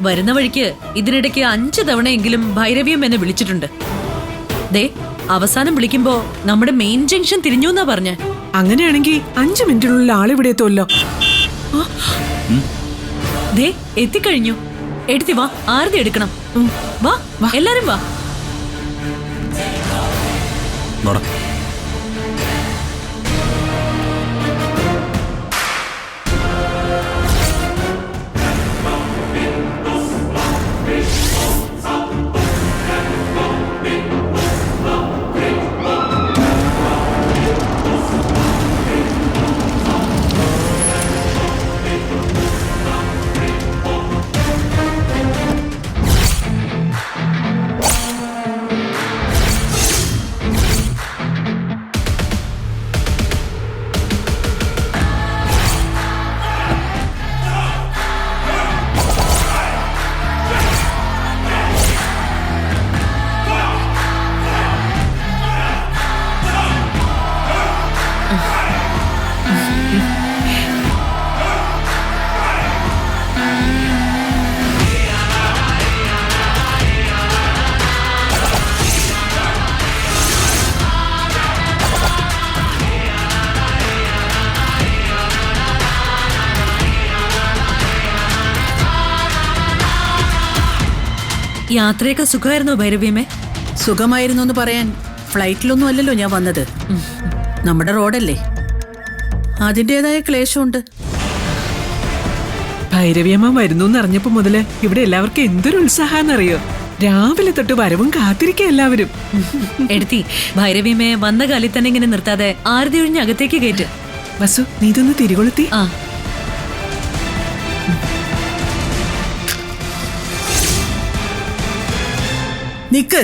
വരുന്ന വഴിക്ക് ഇതിനിടയ്ക്ക് 5 തവണയെങ്കിലും ഭൈരവിയം എന്നെ വിളിച്ചിട്ടുണ്ട്. ദേ അവസാനം വിളിക്കുമ്പോ നമ്മുടെ മെയിൻ ജംഗ്ഷൻ തിരിഞ്ഞു എന്നാ പറഞ്ഞേ. അങ്ങനെയാണെങ്കിൽ 5 മിനിറ്റിനുള്ളിൽ ആളിവിടെ എത്തുമല്ലോ. ദേ എത്തിക്കഴിഞ്ഞു. എടുത്തി വാ, ആരതി എടുക്കണം. വാ എല്ലാരും വാ. യാത്രയൊക്കെ സുഖമായിരുന്നോ ഭൈരവിയമ്മേ? സുഖമായിരുന്നു എന്ന് പറയാൻ ഫ്ലൈറ്റിലൊന്നും അല്ലല്ലോ ഞാൻ വന്നത്. നമ്മുടെ റോഡല്ലേ, അതിൻ്റെതായ ക്ലേശമുണ്ട്. ഭൈരവിയമ്മ വരുന്നു എന്നറിഞ്ഞപ്പോ മുതല് ഇവിടെ എല്ലാവർക്കും എന്തൊരു ഉത്സാഹാന്നറിയോ. രാവിലെ തൊട്ട് വരവും കാത്തിരിക്കുക എല്ലാവരും. എടുത്തി ഭൈരവിയമ്മയെ വന്ന കാലിൽ തന്നെ ഇങ്ങനെ നിർത്താതെ ആരതി ഒഴിഞ്ഞ് അകത്തേക്ക് കയറ്റ്. വസു, നീ ഇതൊന്ന് തിരികൊളുത്തി. ആ നിക്ക്.